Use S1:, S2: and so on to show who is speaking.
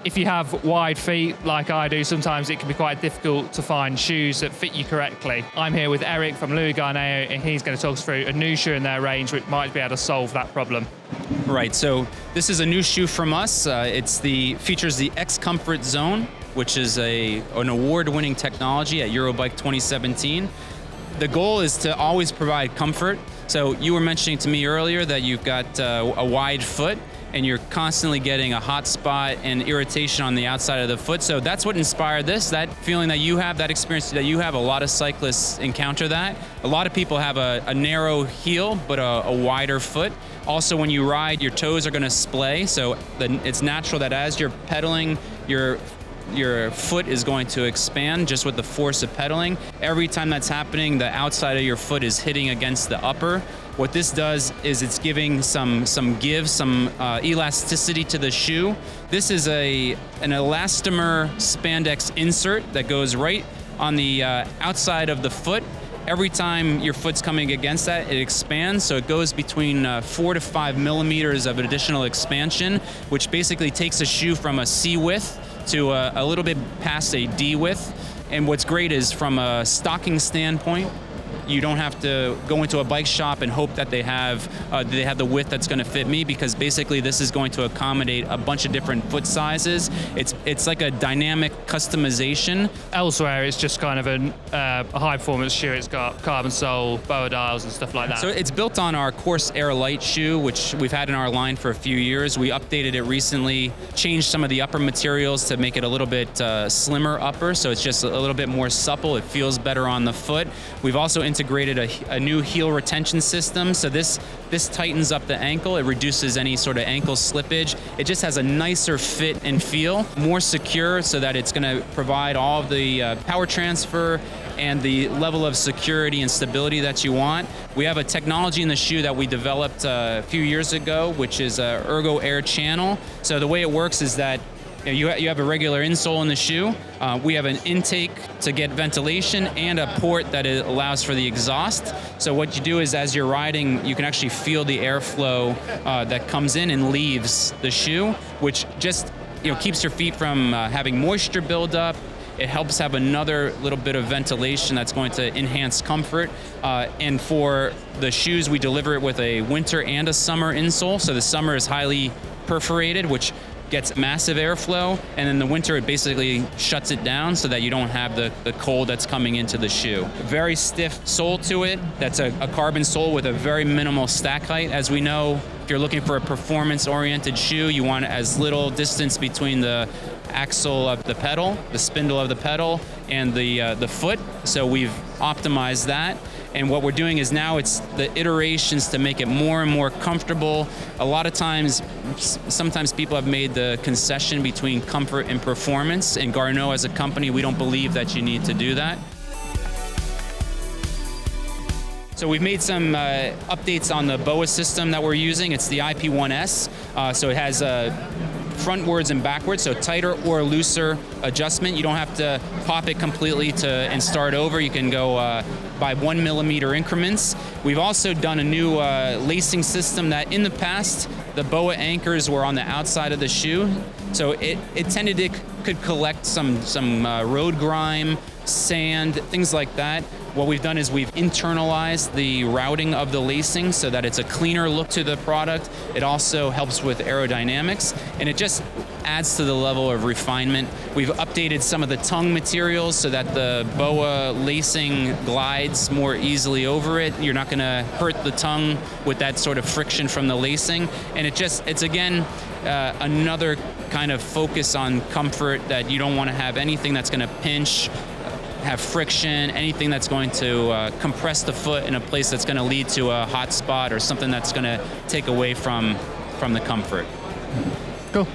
S1: If you have wide feet like I do, sometimes it can be quite difficult to find shoes that fit you correctly. I'm here with Eric from Louis Garneau, and he's going to talk us through a new shoe in their range which might be able to solve that problem.
S2: Right, so this is a new shoe from us. Features the X Comfort Zone, which is an award-winning technology at Eurobike 2017. The goal is to always provide comfort. So you were mentioning to me earlier that you've got a wide foot, and you're constantly getting a hot spot and irritation on the outside of the foot. So that's what inspired this, that feeling that you have, that experience that you have. A lot of cyclists encounter that. A lot of people have a narrow heel, but a wider foot. Also, when you ride, your toes are gonna splay, so it's natural that as you're pedaling, your foot is going to expand just with the force of pedaling. Every time that's happening, the outside of your foot is hitting against the upper. What this does is it's giving some elasticity to the shoe. This is an Elastomer spandex insert that goes right on the outside of the foot. Every time your foot's coming against that, it expands, so it goes between 4 to 5 millimeters of additional expansion, which basically takes a shoe from a C width to a little bit past a D width. And what's great is from a stocking standpoint, you don't have to go into a bike shop and hope that they have the width that's going to fit me, because basically this is going to accommodate a bunch of different foot sizes. It's like a dynamic customization.
S1: Elsewhere, it's just kind of a high-performance shoe. It's got carbon sole, Boa dials, and stuff like that.
S2: So it's built on our Course Air Light shoe, which we've had in our line for a few years. We updated it recently, changed some of the upper materials to make it a little bit slimmer upper, so it's just a little bit more supple. It feels better on the foot. We've also integrated a new heel retention system, so this tightens up the ankle. It reduces any sort of ankle slippage. It just has a nicer fit and feel, more secure, so that it's going to provide all of the power transfer and the level of security and stability that you want. We have a technology in the shoe that we developed a few years ago, which is Agro Air Channel. So the way it works is that you have a regular insole in the shoe. We have an intake to get ventilation and a port that allows for the exhaust. So what you do is, as you're riding, you can actually feel the airflow that comes in and leaves the shoe, which just keeps your feet from having moisture build up. It helps have another little bit of ventilation that's going to enhance comfort. And for the shoes, we deliver it with a winter and a summer insole. So the summer is highly perforated, which gets massive airflow, and in the winter it basically shuts it down so that you don't have the cold that's coming into the shoe. Very stiff sole to it. That's a carbon sole with a very minimal stack height. As we know, if you're looking for a performance-oriented shoe, you want as little distance between the axle of the pedal, the spindle of the pedal, and the foot. So we've optimized that. And what we're doing is now it's the iterations to make it more and more comfortable. A lot of times, sometimes people have made the concession between comfort and performance. And Garneau, as a company, we don't believe that you need to do that. So we've made some updates on the Boa System that we're using. It's the IP1S. So it has frontwards and backwards, so tighter or looser adjustment. You don't have to pop it completely and start over. You can go by 1 millimeter increments. We've also done a new lacing system that in the past, the Boa anchors were on the outside of the shoe. So it could collect some road grime, sand, things like that. What we've done is we've internalized the routing of the lacing so that it's a cleaner look to the product. It also helps with aerodynamics, and it just adds to the level of refinement. We've updated some of the tongue materials so that the Boa lacing glides more easily over it. You're not going to hurt the tongue with that sort of friction from the lacing. And it's again, another kind of focus on comfort, that you don't want to have anything that's going to pinch, have friction, anything that's going to compress the foot in a place that's going to lead to a hot spot or something that's going to take away from the comfort.
S1: Cool.